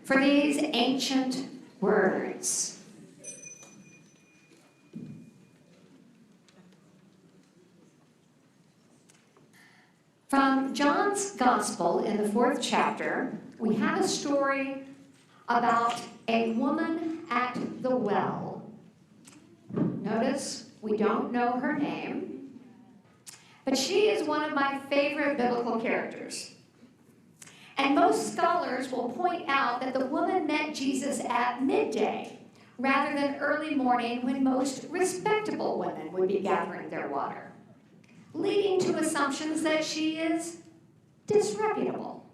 for these ancient words. From John's Gospel in the 4th chapter, we have a story about a woman at the well. Notice we don't know her name, but she is one of my favorite biblical characters. And most scholars will point out that the woman met Jesus at midday, rather than early morning when most respectable women would be gathering their water, leading to assumptions that she is disreputable,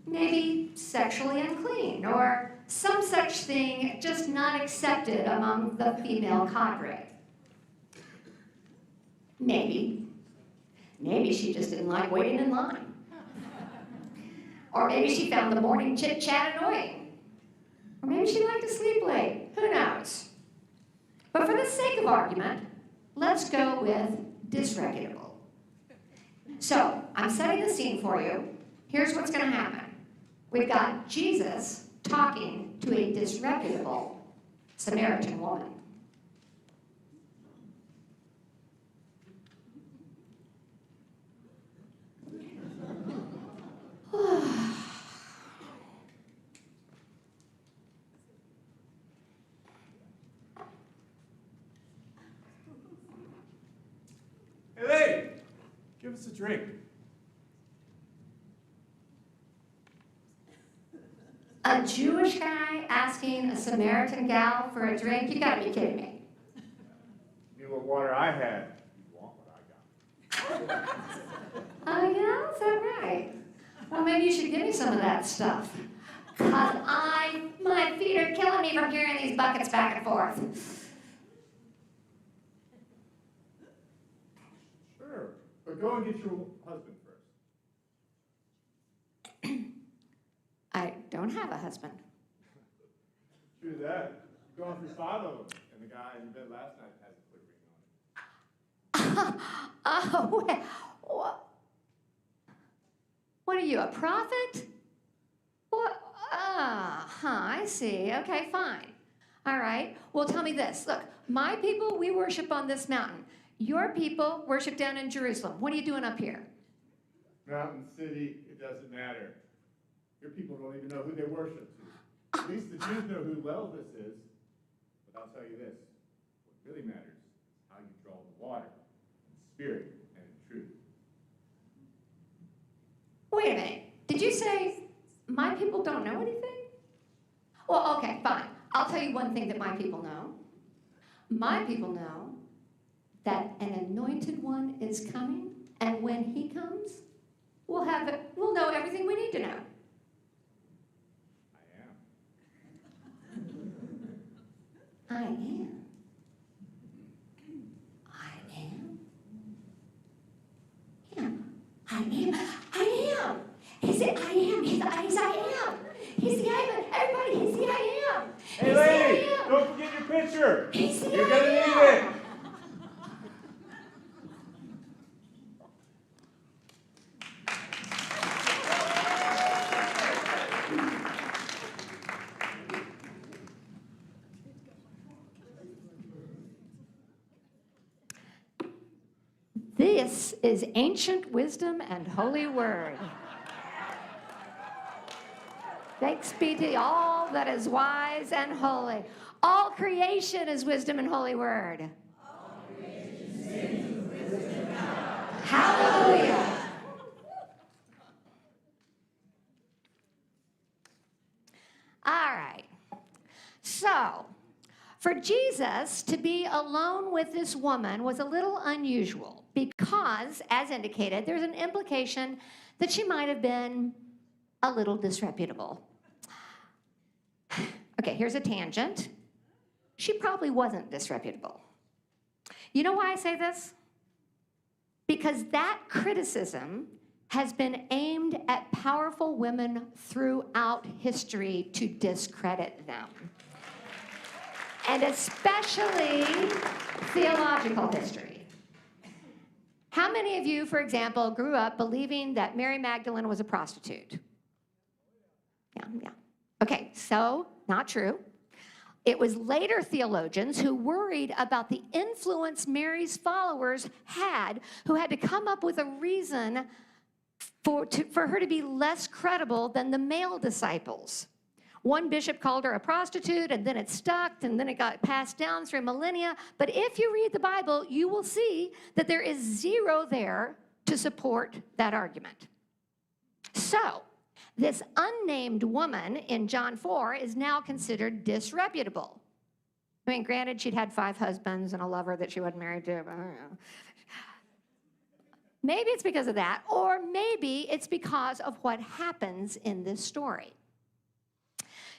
maybe sexually unclean, or some such thing just not accepted among the female cadre. Maybe she just didn't like waiting in line. Or maybe she found the morning chit-chat annoying. Or maybe she liked to sleep late. Who knows? But for the sake of argument, let's go with disreputable. So, I'm setting the scene for you. Here's what's going to happen. We've got Jesus talking to a disreputable Samaritan woman. Hey, lady, give us a drink. A Jewish guy asking a Samaritan gal for a drink? You gotta be kidding me. Knew what water I had. You want what I got. Oh, yeah? Is that right? Well, maybe you should give me some of that stuff. Cause my feet are killing me from carrying these buckets back and forth. Sure, but go and get your husband first. I don't have a husband. True that. You're going through 5 of them, and the guy in bed last night has a clear ring on it. What are you, a prophet? What? I see. Okay, fine. All right. Well, tell me this. Look, my people, we worship on this mountain. Your people worship down in Jerusalem. What are you doing up here? Mountain, city, it doesn't matter. Your people don't even know who they worship to. At least the Jews know who well this is. But I'll tell you this. What really matters is how you draw the water in spirit and in truth. Wait a minute. Did you say my people don't know anything? Well, okay, fine. I'll tell you one thing that my people know. My people know that an anointed one is coming, and when he comes, we'll know everything we need to know. I am. He's the I am. He's I am. He's the I am. Everybody, he's the I am. Hey, lady, don't forget your picture. He's the You're I gonna am. need it. This is ancient wisdom and holy word. Thanks be to all that is wise and holy. All creation is wisdom and holy word. All creation sings the wisdom of God. Hallelujah. All right. So, for Jesus to be alone with this woman was a little unusual because, as indicated, there's an implication that she might have been a little disreputable. Okay, here's a tangent. She probably wasn't disreputable. You know why I say this? Because that criticism has been aimed at powerful women throughout history to discredit them. And especially theological history. How many of you, for example, grew up believing that Mary Magdalene was a prostitute? Yeah. Okay, so not true. It was later theologians who worried about the influence Mary's followers had, who had to come up with a reason for her to be less credible than the male disciples. One bishop called her a prostitute, and then it stuck, and then it got passed down through millennia. But if you read the Bible, you will see that there is zero there to support that argument. So, this unnamed woman in John 4 is now considered disreputable. I mean, granted, she'd had 5 husbands and a lover that she wasn't married to, but I don't know. Maybe it's because of that, or maybe it's because of what happens in this story.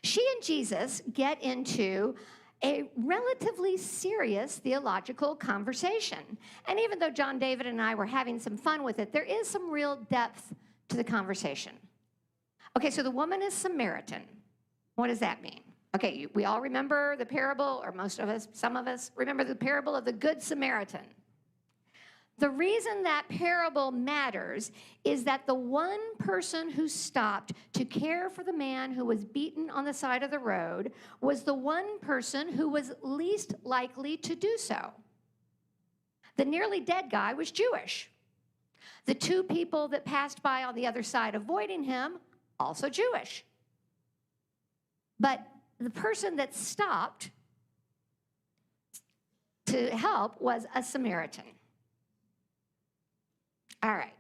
She and Jesus get into a relatively serious theological conversation. And even though John David and I were having some fun with it, there is some real depth to the conversation. Okay, so the woman is Samaritan. What does that mean? Okay, we all remember the parable, or most of us, some of us, remember the parable of the Good Samaritan. The reason that parable matters is that the one person who stopped to care for the man who was beaten on the side of the road was the one person who was least likely to do so. The nearly dead guy was Jewish. The 2 people that passed by on the other side avoiding him, also Jewish. But the person that stopped to help was a Samaritan. All right.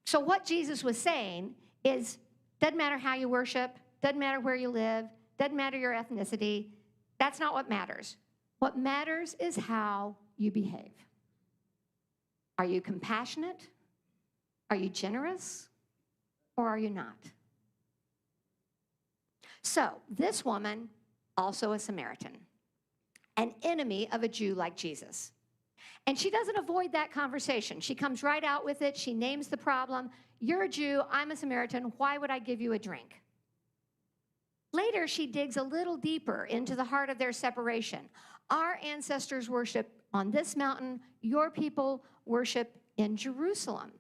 So what Jesus was saying is, doesn't matter how you worship, doesn't matter where you live, doesn't matter your ethnicity. That's not what matters. What matters is how you behave. Are you compassionate? Are you generous? Or are you not? So this woman, also a Samaritan, an enemy of a Jew like Jesus. And she doesn't avoid that conversation. She comes right out with it. She names the problem. You're a Jew, I'm a Samaritan. Why would I give you a drink? Later, she digs a little deeper into the heart of their separation. Our ancestors worship on this mountain. Your people worship in Jerusalem.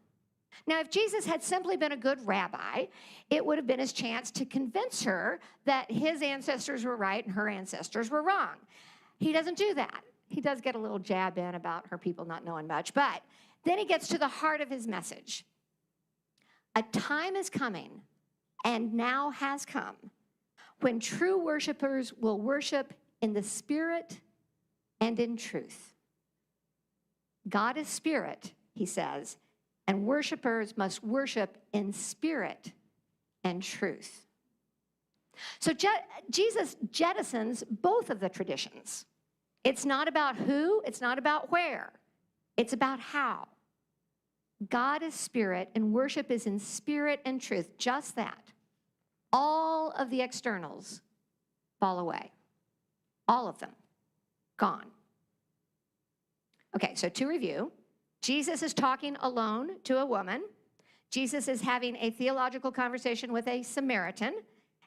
Now, if Jesus had simply been a good rabbi, it would have been his chance to convince her that his ancestors were right and her ancestors were wrong. He doesn't do that. He does get a little jab in about her people not knowing much, but then he gets to the heart of his message. A time is coming, and now has come, when true worshipers will worship in the Spirit and in truth. God is spirit, he says, and worshipers must worship in spirit and truth. So Jesus jettisons both of the traditions. It's not about who, it's not about where, it's about how. God is spirit, and worship is in spirit and truth, just that. All of the externals fall away. All of them, gone. Okay, so to review, Jesus is talking alone to a woman. Jesus is having a theological conversation with a Samaritan.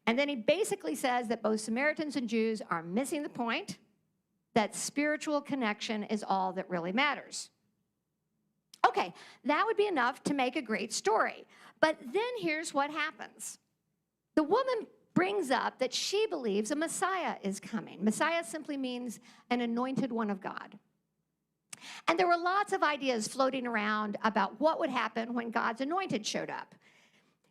And then he basically says that both Samaritans and Jews are missing the point, that spiritual connection is all that really matters. Okay, that would be enough to make a great story. But then here's what happens. The woman brings up that she believes a Messiah is coming. Messiah simply means an anointed one of God. And there were lots of ideas floating around about what would happen when God's anointed showed up.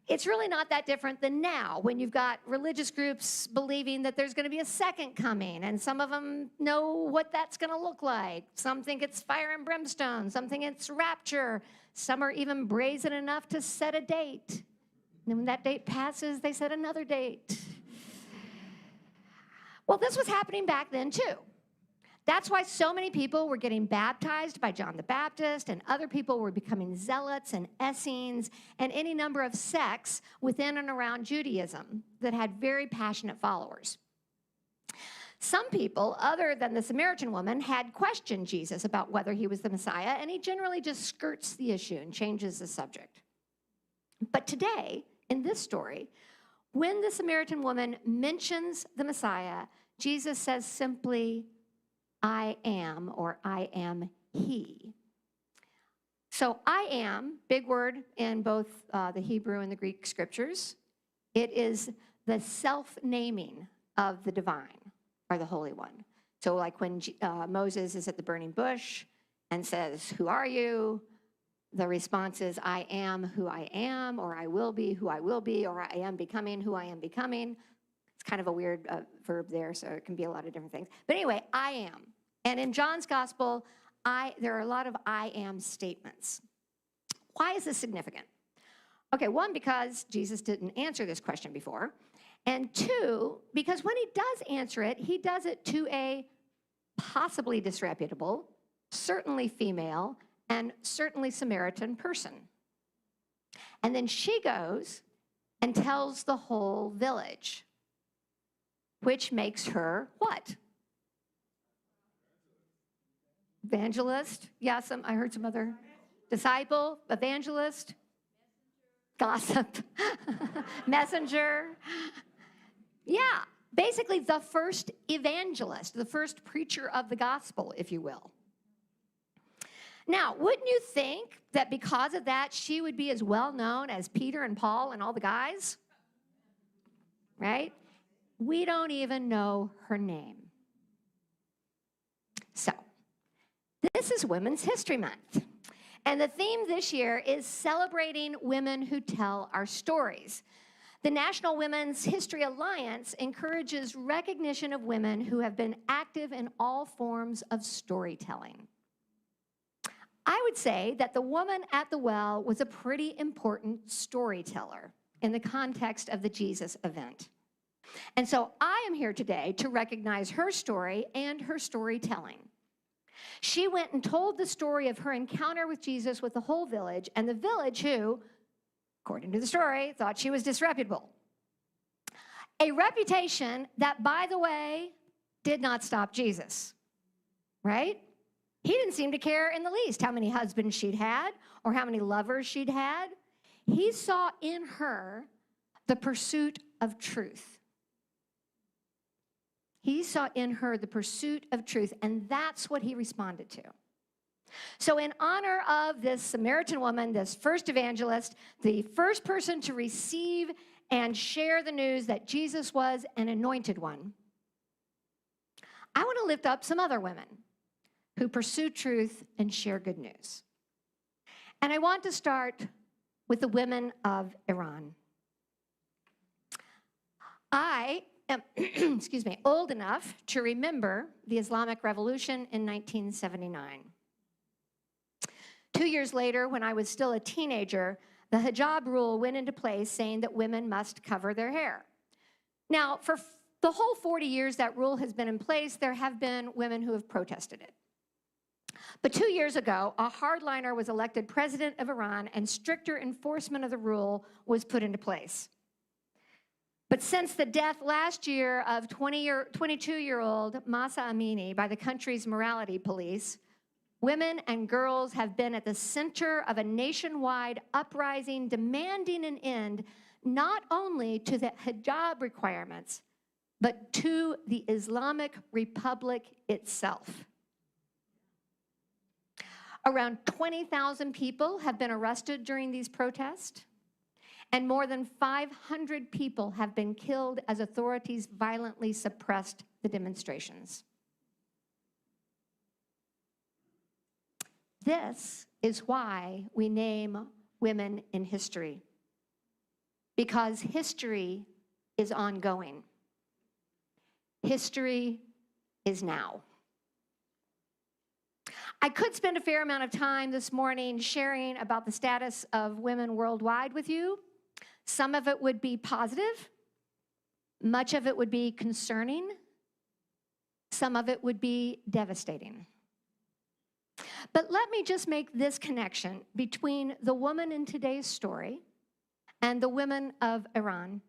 It's really not that different than now, when you've got religious groups believing that there's going to be a second coming, and some of them know what that's going to look like. Some think it's fire and brimstone. Some think it's rapture. Some are even brazen enough to set a date. And when that date passes, they set another date. Well, this was happening back then, too. That's why so many people were getting baptized by John the Baptist, and other people were becoming zealots and Essenes and any number of sects within and around Judaism that had very passionate followers. Some people, other than the Samaritan woman, had questioned Jesus about whether he was the Messiah, and he generally just skirts the issue and changes the subject. But today, in this story, when the Samaritan woman mentions the Messiah, Jesus says simply, I am, or I am he. So I am, big word in both the Hebrew and the Greek scriptures. It is the self-naming of the divine or the Holy One. So like when Moses is at the burning bush and says, "Who are you?" The response is, "I am who I am," or "I will be who I will be," or "I am becoming who I am becoming." It's kind of a weird verb there, so it can be a lot of different things. But anyway, I am. And in John's gospel, there are a lot of I am statements. Why is this significant? Okay, one, because Jesus didn't answer this question before. And two, because when he does answer it, he does it to a possibly disreputable, certainly female, and certainly Samaritan person. And then she goes and tells the whole village, which makes her what? Evangelist? Yeah, I heard some other disciple, evangelist, gossip, messenger. Yeah, basically the first evangelist, the first preacher of the gospel, if you will. Now, wouldn't you think that because of that, she would be as well known as Peter and Paul and all the guys? Right? We don't even know her name. So, this is Women's History Month. And the theme this year is celebrating women who tell our stories. The National Women's History Alliance encourages recognition of women who have been active in all forms of storytelling. I would say that the woman at the well was a pretty important storyteller in the context of the Jesus event. And so I am here today to recognize her story and her storytelling. She went and told the story of her encounter with Jesus with the whole village, and the village who, according to the story, thought she was disreputable. A reputation that, by the way, did not stop Jesus, right? He didn't seem to care in the least how many husbands she'd had or how many lovers she'd had. He saw in her the pursuit of truth. He saw in her the pursuit of truth, and that's what he responded to. So in honor of this Samaritan woman, this first evangelist, the first person to receive and share the news that Jesus was an anointed one, I want to lift up some other women who pursue truth and share good news. And I want to start with the women of Iran. I am, old enough to remember the Islamic Revolution in 1979. 2 years later, when I was still a teenager, the hijab rule went into place saying that women must cover their hair. Now, for the whole 40 years that rule has been in place, there have been women who have protested it. But 2 years ago, a hardliner was elected president of Iran, and stricter enforcement of the rule was put into place. But since the death last year of 22-year-old Mahsa Amini by the country's morality police, women and girls have been at the center of a nationwide uprising demanding an end not only to the hijab requirements, but to the Islamic Republic itself. Around 20,000 people have been arrested during these protests, and more than 500 people have been killed as authorities violently suppressed the demonstrations. This is why we name women in history, because history is ongoing. History is now. I could spend a fair amount of time this morning sharing about the status of women worldwide with you. Some of it would be positive. Much of it would be concerning. Some of it would be devastating. But let me just make this connection between the woman in today's story and the women of Iran.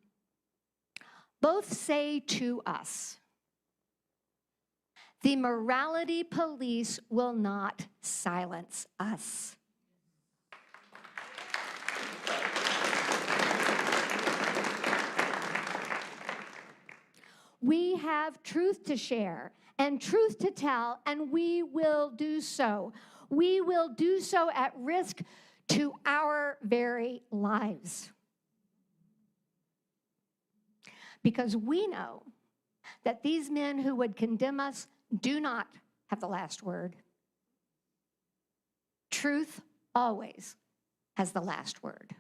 Both say to us, the morality police will not silence us. We have truth to share and truth to tell, and we will do so. we will do so at risk to our very lives. Because we know that these men who would condemn us do not have the last word. Truth always has the last word.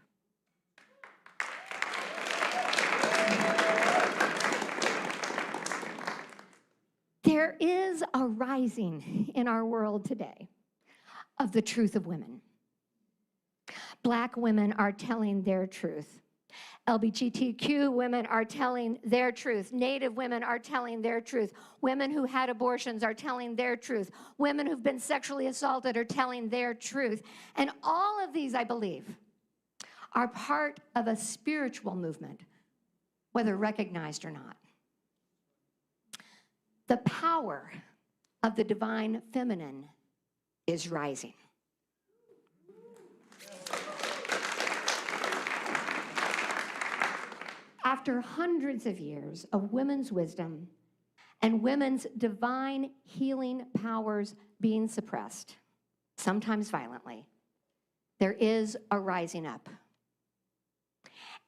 There is a rising in our world today of the truth of women. Black women are telling their truth. LGBTQ women are telling their truth. Native women are telling their truth. Women who had abortions are telling their truth. Women who've been sexually assaulted are telling their truth. And all of these, I believe, are part of a spiritual movement, whether recognized or not. The power of the divine feminine is rising. After hundreds of years of women's wisdom and women's divine healing powers being suppressed, sometimes violently, there is a rising up.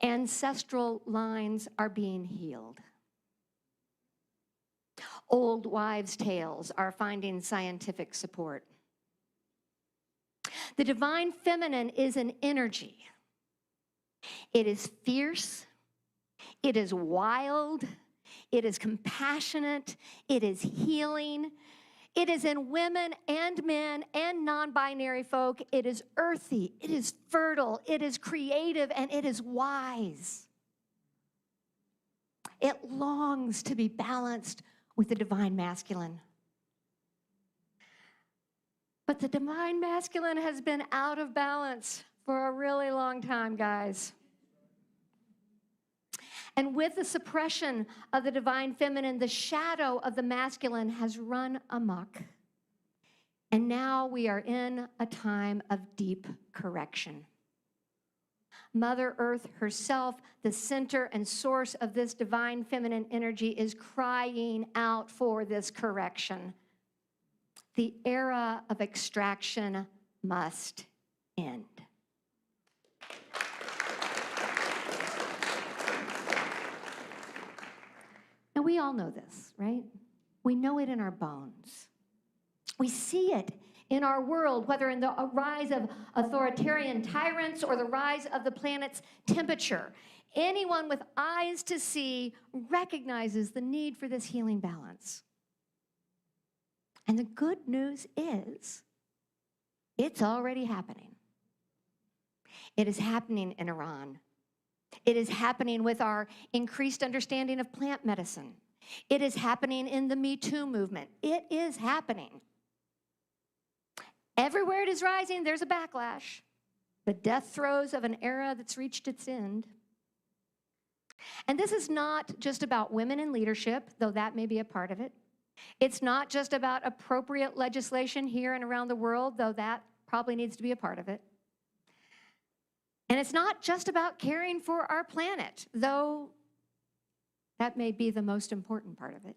Ancestral lines are being healed. Old wives' tales are finding scientific support. The divine feminine is an energy. It is fierce. It is wild. It is compassionate. It is healing. It is in women and men and non-binary folk. It is earthy. It is fertile. It is creative, and it is wise. It longs to be balanced with the divine masculine. But the divine masculine has been out of balance for a really long time, guys. And with the suppression of the divine feminine, the shadow of the masculine has run amok. And now we are in a time of deep correction. Mother Earth herself, the center and source of this divine feminine energy, is crying out for this correction. The era of extraction must end. Now, we all know this, right? We know it in our bones. We see it in our world, whether in the rise of authoritarian tyrants or the rise of the planet's temperature. Anyone with eyes to see recognizes the need for this healing balance. And the good news is, it's already happening. It is happening in Iran. It is happening with our increased understanding of plant medicine. It is happening in the Me Too movement. It is happening. Everywhere it is rising, there's a backlash. The death throes of an era that's reached its end. And this is not just about women in leadership, though that may be a part of it. It's not just about appropriate legislation here and around the world, though that probably needs to be a part of it. And it's not just about caring for our planet, though that may be the most important part of it.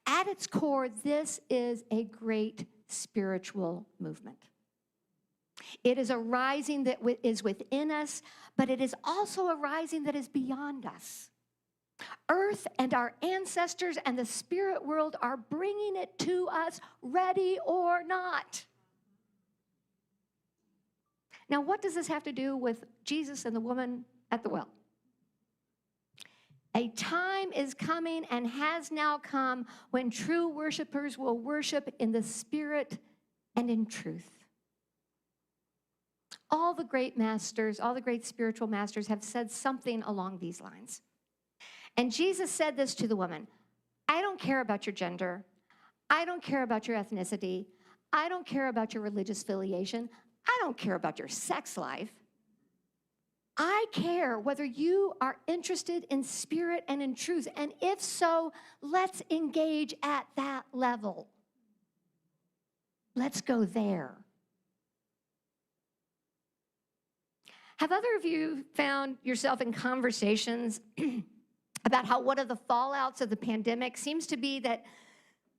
At its core, this is a great spiritual movement. It is a rising that is within us, but it is also a rising that is beyond us. Earth and our ancestors and the spirit world are bringing it to us, ready or not. Now, what does this have to do with Jesus and the woman at the well? A time is coming and has now come when true worshipers will worship in the spirit and in truth. All the great masters, all the great spiritual masters have said something along these lines. And Jesus said this to the woman: I don't care about your gender. I don't care about your ethnicity. I don't care about your religious affiliation. I don't care about your sex life. I care whether you are interested in spirit and in truth. And if so, let's engage at that level. Let's go there. Have other of you found yourself in conversations about how one of the fallouts of the pandemic seems to be that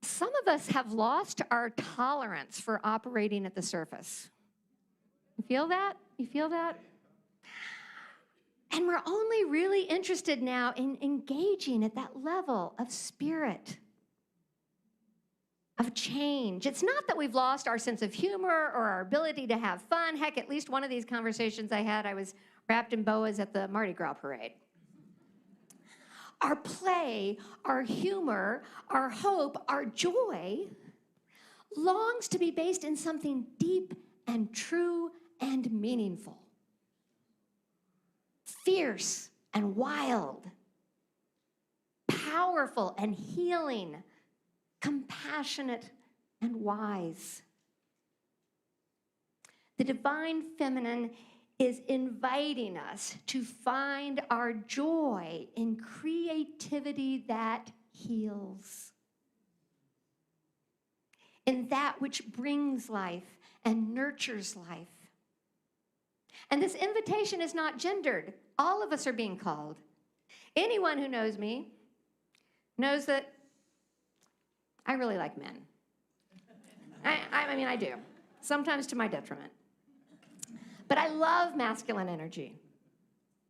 Some of us have lost our tolerance for operating at the surface. You feel that? You feel that? And we're only really interested now in engaging at that level of spirit, of change. It's not that we've lost our sense of humor or our ability to have fun. Heck, at least one of these conversations I had, I was wrapped in boas at the Mardi Gras parade. Our play, our humor, our hope, our joy longs to be based in something deep and true and meaningful, fierce and wild, powerful and healing, compassionate and wise. The divine feminine is inviting us to find our joy in creativity that heals, in that which brings life and nurtures life. And this invitation is not gendered. All of us are being called. Anyone who knows me knows that I really like men. I mean, I do. Sometimes to my detriment. But I love masculine energy.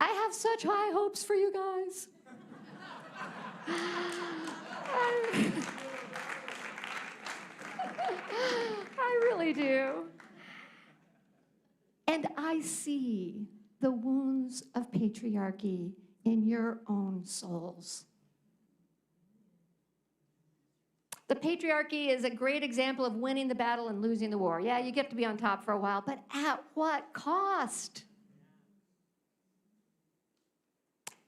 I have such high hopes for you guys. I really do. And I see the wounds of patriarchy in your own souls. The patriarchy is a great example of winning the battle and losing the war. Yeah, you get to be on top for a while, but at what cost?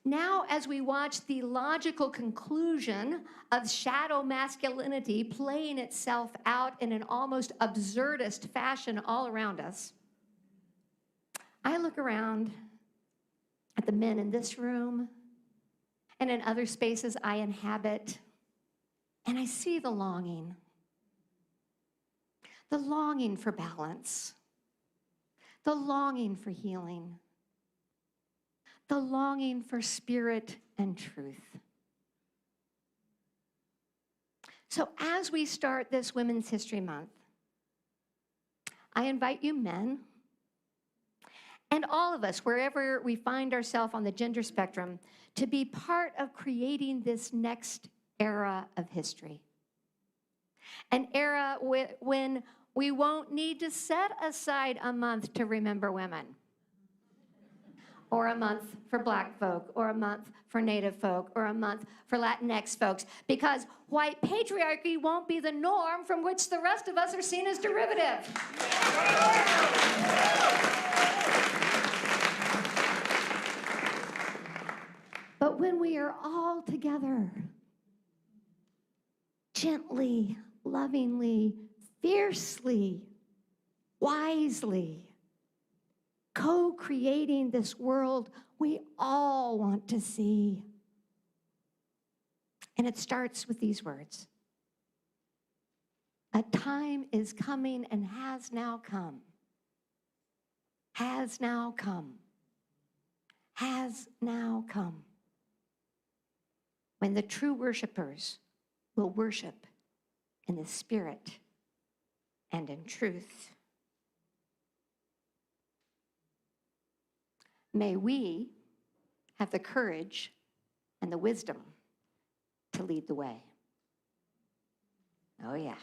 Now, as we watch the logical conclusion of shadow masculinity playing itself out in an almost absurdist fashion all around us, I look around at the men in this room and in other spaces I inhabit, and I see the longing for balance, the longing for healing, the longing for spirit and truth. So as we start this Women's History Month, I invite you men, and all of us, wherever we find ourselves on the gender spectrum, to be part of creating this next era of history. An era when we won't need to set aside a month to remember women, or a month for Black folk, or a month for Native folk, or a month for Latinx folks, because white patriarchy won't be the norm from which the rest of us are seen as derivative. But when we are all together, gently, lovingly, fiercely, wisely, co-creating this world we all want to see. And it starts with these words. A time is coming and has now come. Has now come. Has now come. When the true worshipers will worship in the Spirit and in truth. May we have the courage and the wisdom to lead the way. Oh, yeah.